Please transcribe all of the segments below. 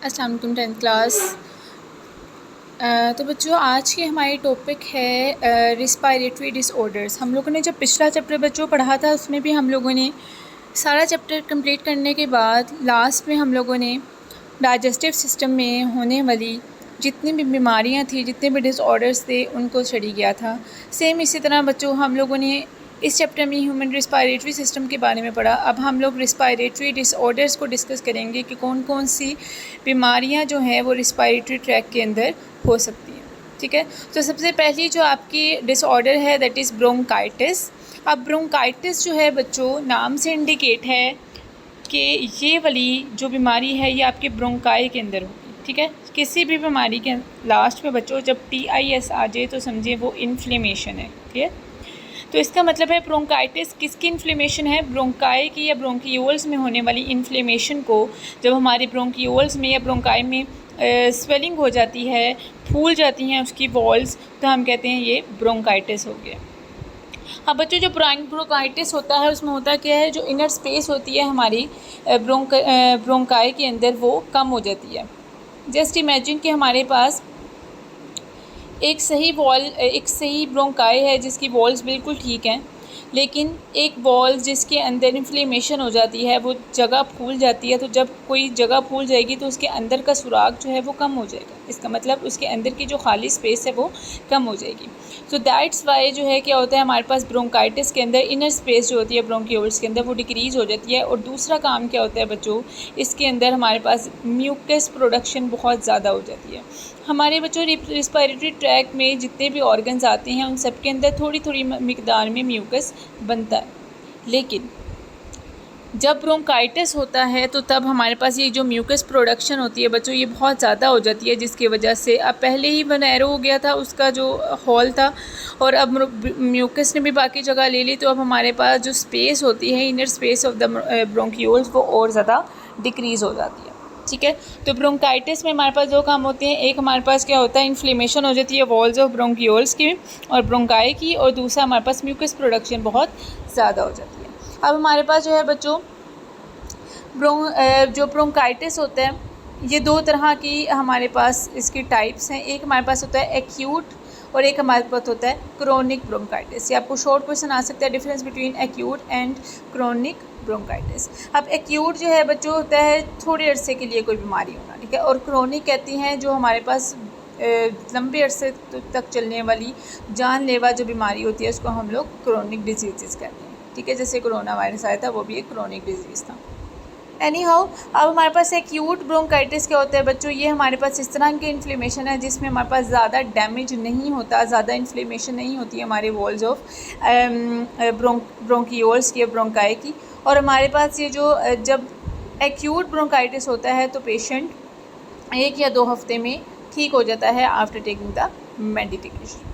अस्सलाम वालेकुम 10th class. तो बच्चों आज की हमारी टॉपिक है रिस्पायरेटरी डिसऑर्डर्स। हम लोगों ने जब पिछला चैप्टर बच्चों पढ़ा था उसमें भी हम लोगों ने सारा चैप्टर कंप्लीट करने के बाद लास्ट में हम लोगों ने डाइजेस्टिव सिस्टम में होने वाली जितनी भी बीमारियां थी, जितने भी डिसऑर्डर्स थे, उनको स्टडी किया था। सेम इसी तरह बच्चों हम लोगों ने इस चैप्टर में ह्यूमन रिस्पायरेटरी सिस्टम के बारे में पढ़ा। अब हम लोग रिस्पायरेटरी डिसऑर्डर्स को डिस्कस करेंगे कि कौन कौन सी बीमारियां जो हैं वो रिस्पायरेटरी ट्रैक के अंदर हो सकती हैं। ठीक है, तो सबसे पहली जो आपकी डिसऑर्डर है दैट इज़ ब्रोंकाइटिस। अब ब्रोंकाइटिस जो है बच्चों नाम से इंडिकेट है कि ये वाली जो बीमारी है ये आपके ब्रोंकाई के अंदर होगी। ठीक है, किसी भी बीमारी के लास्ट में बच्चों जब TIS आ जाए तो समझिए वो इन्फ्लेमेशन है। ठीक है, तो इसका मतलब है ब्रोंकाइटिस किसकी इन्फ्लेमेशन है, ब्रोंकाई की या ब्रोंकियोल्स में होने वाली इन्फ्लेमेशन को जब हमारे ब्रोंकियोल्स में या ब्रोंकाई में स्वेलिंग हो जाती है, फूल जाती हैं उसकी वॉल्स, तो हम कहते हैं ये ब्रोंकाइटिस हो गया। हाँ बच्चों, जो ब्रोंकाइटिस होता है उसमें होता क्या है, जो इनर स्पेस होती है हमारी ब्रोंकाई के अंदर वो कम हो जाती है। जस्ट इमेजिन कि हमारे पास एक सही ब्रोंकाई है जिसकी वॉल्स बिल्कुल ठीक हैं, लेकिन एक वॉल जिसके अंदर इन्फ्लेमेशन हो जाती है, वो जगह फूल जाती है। तो जब कोई जगह फूल जाएगी तो उसके अंदर का सुराग जो है वो कम हो जाएगा। इसका मतलब उसके अंदर की जो खाली स्पेस है वो कम हो जाएगी। सो दैट्स वाई जो है क्या होता है हमारे पास ब्रोंकाइटिस के अंदर इनर स्पेस जो होती है ब्रोंकियोल्स के अंदर वो डिक्रीज़ हो जाती है। और दूसरा काम क्या होता है बच्चों, इसके अंदर हमारे पास म्यूकस प्रोडक्शन बहुत ज़्यादा हो जाती है। हमारे बच्चों रिस्पायरेटरी ट्रैक में जितने भी ऑर्गन्स आते हैं उन सब के अंदर थोड़ी थोड़ी मिकदार में म्यूकस बनता है, लेकिन जब ब्रोंकाइटिस होता है तो तब हमारे पास ये जो म्यूकस प्रोडक्शन होती है बच्चों ये बहुत ज़्यादा हो जाती है, जिसकी वजह से अब पहले ही वो नैरो हो गया था उसका जो हॉल था और अब म्यूकस ने भी बाकी जगह ले ली। तो अब हमारे पास जो स्पेस होती है inner space of the bronchioles वो और ज़्यादा डिक्रीज़ हो जाती है। ठीक है, तो ब्रोंकाइटिस में हमारे पास दो काम होते हैं। एक हमारे पास क्या होता है, इन्फ्लेमेशन हो जाती है वॉल्स ऑफ ब्रोंकियोल्स की और ब्रोंकाई की, और दूसरा हमारे पास म्यूकस प्रोडक्शन बहुत ज़्यादा हो जाती है। अब हमारे पास जो है बच्चों जो ब्रोंकाइटिस होता है ये दो तरह की हमारे पास इसकी टाइप्स हैं। एक हमारे पास होता है एक्यूट और एक हमारे पास होता है क्रोनिक ब्रोंकाइटिस। ये आपको शॉर्ट क्वेश्चन आ सकता है, difference between acute and chronic bronchitis. अब एक्यूट जो है बच्चों होता है थोड़े अरसे के लिए कोई बीमारी होना, ठीक है, और क्रोनिक कहती हैं जो हमारे पास लंबे अरसे तक चलने वाली जानलेवा जो बीमारी होती है उसको हम लोग क्रोनिक डिजीज़ कहते हैं। ठीक है, जैसे कोरोना वायरस आया था वो भी एक क्रोनिक डिजीज़ था। एनी हाउ, अब हमारे पास एक्यूट ब्रोंकाइटिस क्या होता है बच्चों, ये हमारे पास इस तरह की इन्फ्लेमेशन है जिसमें हमारे पास ज़्यादा डैमेज नहीं होता, ज़्यादा इन्फ्लेमेशन नहीं होती है हमारे वॉल्स ऑफ ब्रोंकियोल्स की, ब्रोंकाई की। और हमारे पास ये जो जब एक्यूट ब्रोंकाइटिस होता है तो पेशेंट 1 या 2 हफ्ते में ठीक हो जाता है आफ्टर टेकिंग द मेडिकेशन।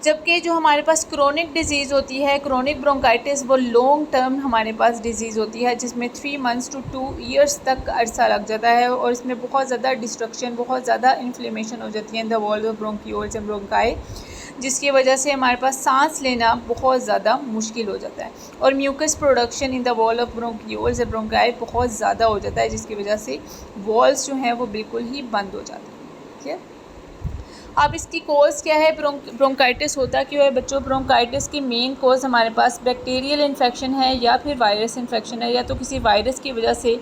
जबकि जो हमारे पास क्रोनिक डिजीज़ होती है, क्रोनिक ब्रोंकाइटिस, वो लॉन्ग टर्म हमारे पास डिजीज़ होती है जिसमें 3 मंथ्स to 2 years तक अरसा लग जाता है और इसमें बहुत ज़्यादा डिस्ट्रक्शन, बहुत ज़्यादा इन्फ्लेमेशन हो जाती है in the walls of bronchioles and bronchi, जिसकी वजह से हमारे पास सांस लेना बहुत ज़्यादा मुश्किल हो जाता है। और mucus production in the wall of bronchioles and bronchi बहुत ज़्यादा हो जाता है, जिसकी वजह से वॉल्स जो हैं वो बिल्कुल ही बंद हो जाती हैं। ठीक है, अब इसकी कोज़ क्या है, ब्रोंकाइटिस होता क्यों है बच्चों। ब्रोंकाइटिस की मेन कोज़ हमारे पास बैक्टीरियल इन्फेक्शन है या फिर वायरस इन्फेक्शन है, या तो किसी वायरस की वजह से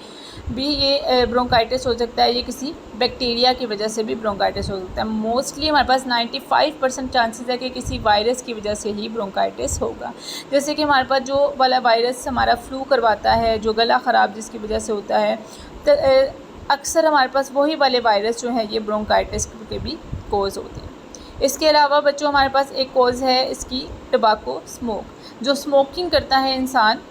भी ये ब्रोंकाइटिस हो सकता है, ये किसी बैक्टीरिया की वजह से भी ब्रोंकाइटिस हो सकता है। मोस्टली हमारे पास 95% चांसेस है कि किसी वायरस की वजह से ही ब्रोंकाइटिस होगा। जैसे कि हमारे पास जो वाला वायरस हमारा फ्लू करवाता है, जो गला ख़राब जिसकी वजह से होता है, तो अक्सर हमारे पास वही वाले वायरस जो है ये ब्रोंकाइटिस के भी कोज़ होते हैं। इसके अलावा बच्चों हमारे पास एक कोज़ है इसकी टबाको स्मोक, जो स्मोकिंग करता है इंसान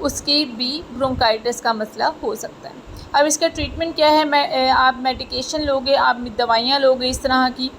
उसकी भी ब्रोंकाइटिस का मसला हो सकता है। अब इसका ट्रीटमेंट क्या है, आप मेडिकेशन लोगे, आप दवाइयाँ लोगे इस तरह की,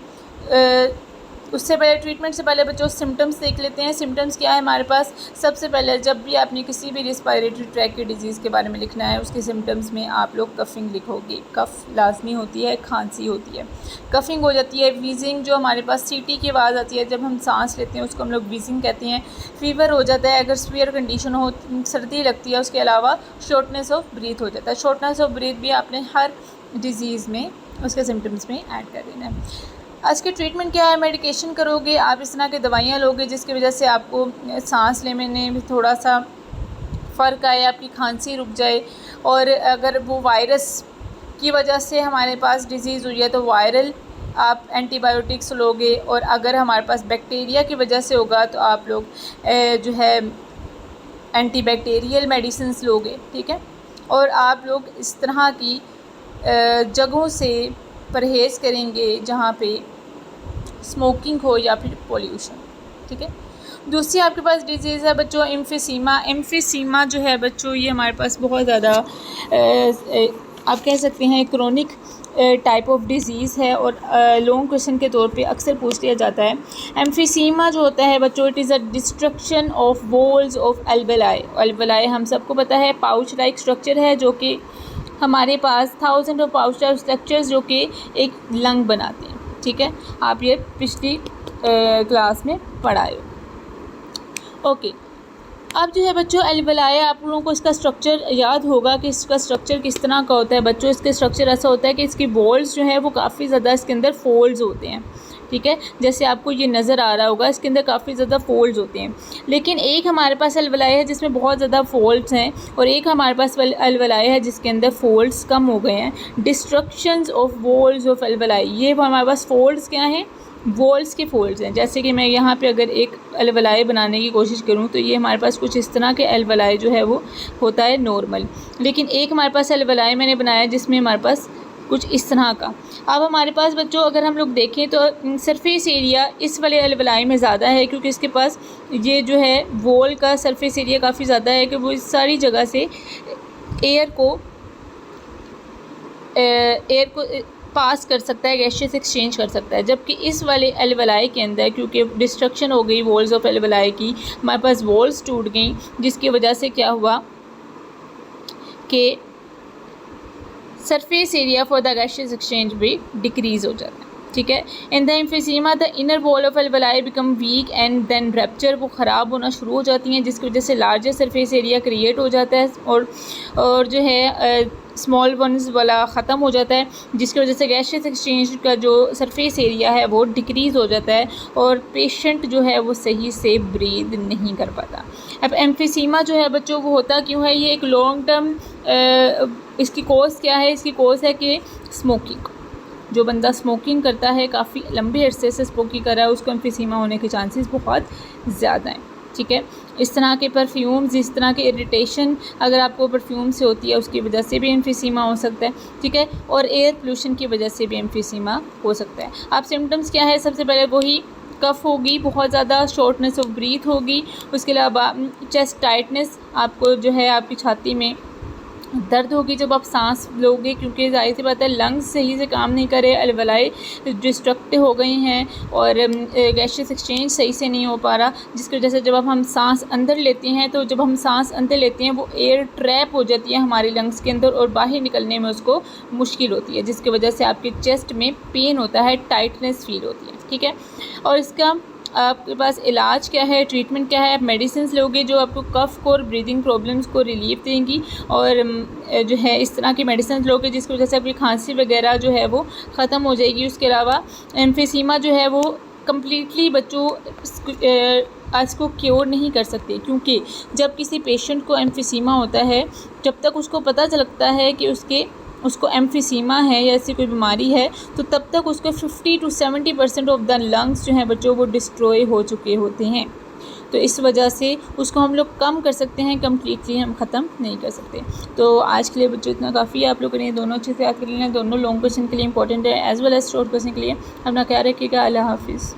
उससे पहले ट्रीटमेंट से पहले बच्चों सिम्टम्स देख लेते हैं। सिम्टम्स क्या है हमारे पास? सबसे पहले जब भी आपने किसी भी रिस्पायरेटरी ट्रैक की डिजीज़ के बारे में लिखना है, उसके सिम्टम्स में आप लोग कफ़िंग लिखोगे। कफ़ लाजमी होती है, खांसी होती है, कफ़िंग हो जाती है, वीजिंग जो हमारे पास सीटी की आवाज़ आती है जब हम सांस लेते हैं उसको हम लोग वीजिंग कहते हैं। फ़ीवर हो जाता है अगर सीवियर कंडीशन हो, सर्दी लगती है। उसके अलावा शॉर्टनेस ऑफ ब्रीथ हो जाता है। शॉर्टनेस ऑफ ब्रीथ भी आपने हर डिज़ीज़ में उसके सिम्टम्स में ऐड कर देना है। आज के ट्रीटमेंट क्या है? मेडिकेशन करोगे आप, इस तरह की दवाइयाँ लोगे जिसकी वजह से आपको सांस लेने में थोड़ा सा फ़र्क आए, आपकी खांसी रुक जाए। और अगर वो वायरस की वजह से हमारे पास डिज़ीज़ हुई है तो वायरल आप एंटीबायोटिक्स लोगे। और अगर हमारे पास बैक्टीरिया की वजह से होगा तो आप लोग जो है एंटीबैक्टीरियल मेडिसिन्स लोगे, ठीक है। और आप लोग इस तरह की जगहों से परहेज़ करेंगे जहाँ पे स्मोकिंग हो या फिर पोल्यूशन, ठीक है। दूसरी आपके पास डिजीज़ है बच्चों एम्फीसीमा। एम्फीसीमा जो है बच्चों ये हमारे पास बहुत ज़्यादा आप कह सकते हैं क्रोनिक टाइप ऑफ डिज़ीज़ है और लॉन्ग क्वेश्चन के तौर पे अक्सर पूछ लिया जाता है। एम्फीसीमा जो होता है बच्चों it is a destruction of walls of alveoli. Alveoli हम सबको पता है पाउच लाइक स्ट्रक्चर है जो कि हमारे पास thousand of pouch like structures जो कि एक लंग बनाते हैं, ठीक है। आप ये पिछली क्लास में पढ़ाए हो। ओके, अब जो है बच्चों एल्वेलाई आप लोगों को इसका स्ट्रक्चर याद होगा कि इसका स्ट्रक्चर किस तरह का होता है। बच्चों इसके स्ट्रक्चर ऐसा होता है कि इसकी वॉल्स जो है वो काफ़ी ज़्यादा इसके अंदर फोल्ड्स होते हैं, ठीक है। जैसे आपको ये नज़र आ रहा होगा इसके अंदर काफ़ी ज़्यादा फोल्ड्स होते हैं। लेकिन एक हमारे पास एल्वेलाई है जिसमें बहुत ज़्यादा फोल्ड्स हैं और एक हमारे पास एल्वेलाई है जिसके अंदर फोल्ड्स कम हो गए हैं। Destructions of walls of alveoli, ये हमारे पास फोल्ड्स क्या हैं? वॉल्स के फोल्ड्स हैं। जैसे कि मैं यहाँ पे अगर एक एल्वेलाई बनाने की कोशिश करूँ तो ये हमारे पास कुछ इस तरह के एल्वेलाई जो है वो होता है नॉर्मल। लेकिन एक हमारे पास एल्वेलाई मैंने बनाया जिसमें हमारे पास कुछ इस तरह का। अब हमारे पास बच्चों अगर हम लोग देखें तो सरफेस एरिया इस वाले एल्वेलाई में ज़्यादा है क्योंकि इसके पास ये जो है वॉल का सरफेस एरिया काफ़ी ज़्यादा है कि वो इस सारी जगह से एयर को पास कर सकता है, गैसेस एक्सचेंज कर सकता है। जबकि इस वाले एल्वेलाई के अंदर क्योंकि डिस्ट्रक्शन हो गई वॉल्स ऑफ एल्वेलाई की, हमारे पास वॉल्स टूट गई जिसकी वजह से क्या हुआ कि surface area for the gases exchange भी डिक्रीज़ हो जाता है, ठीक है। In the emphysema the inner wall of alveoli become weak and then rupture, वो ख़राब होना शुरू हो जाती हैं जिसकी वजह से लार्जर सरफेस एरिया क्रिएट हो जाता है और जो है स्मॉल वंस वाला ख़त्म हो जाता है जिसकी वजह से गैसेस एक्सचेंज का जो सरफेस एरिया है वो डिक्रीज़ हो जाता है और पेशेंट जो है वो सही से ब्रीद नहीं कर पाता। अब एम्फीसीमा जो है बच्चों वो होता क्यों है? ये एक लॉन्ग टर्म इसकी कॉज क्या है? इसकी कॉज है कि स्मोकिंग। जो बंदा स्मोकिंग करता है काफ़ी लंबे अरसे से स्मोकिंग कर रहा है उसको एम्फीसीमा होने के चांसेस बहुत ज़्यादा हैं, ठीक है। इस तरह के परफ्यूम्स, इस तरह के इरिटेशन अगर आपको परफ्यूम से होती है उसकी वजह से भी एम्फीसीमा हो सकता है, ठीक है। और एयर पोल्यूशन की वजह से भी एम्फीसीमा हो सकता है। अब सिम्टम्स क्या है? सबसे पहले वही कफ़ होगी, बहुत ज़्यादा शॉर्टनेस ऑफ ब्रीथ होगी, उसके अलावा चेस्ट टाइटनेस, आपको जो है आपकी छाती में दर्द होगी जब आप सांस लोगे क्योंकि जाहिर सी बात है लंग्स सही से काम नहीं करे, एल्वेलाई डिस्ट्रक्ट हो गई हैं और गैसेस एक्सचेंज सही से नहीं हो पा रहा जिसकी वजह से जब हम सांस अंदर लेते हैं तो जब हम सांस अंदर लेते हैं वो एयर ट्रैप हो जाती है हमारी लंग्स के अंदर और बाहर निकलने में उसको मुश्किल होती है जिसकी वजह से आपके चेस्ट में पेन होता है, टाइटनेस फील होती है, ठीक है। और इसका आपके पास इलाज क्या है, ट्रीटमेंट क्या है? आप मेडिसिन लोगे जो आपको कफ़ को और ब्रीदिंग प्रॉब्लम्स को रिलीफ देंगी और जो है इस तरह की मेडिसिन लोगे जिसकी वजह से आपकी खांसी वगैरह जो है वो ख़त्म हो जाएगी। उसके अलावा एम्फीसीमा जो है वो कम्प्लीटली बच्चों आज को क्योर नहीं कर सकते क्योंकि जब किसी पेशेंट को एम्फीसीमा होता है जब तक उसको पता चलता है कि उसको एम्फीसीमा है या ऐसी कोई बीमारी है तो तब तक उसके 50 to 70% ऑफ द लंग्स जो हैं बच्चों वो डिस्ट्रॉय हो चुके होते हैं। तो इस वजह से उसको हम लोग कम कर सकते हैं, कम्प्लीटली हम ख़त्म नहीं कर सकते। तो आज के लिए बच्चों इतना काफ़ी है। आप लोगों ने दोनों अच्छे से याद कर लेना, दोनों लॉन्ग क्वेश्चन के लिए इंपॉर्टेंट है as well as short question के लिए। अपना ख्याल रखिएगा। अल्लाह हाफिज़।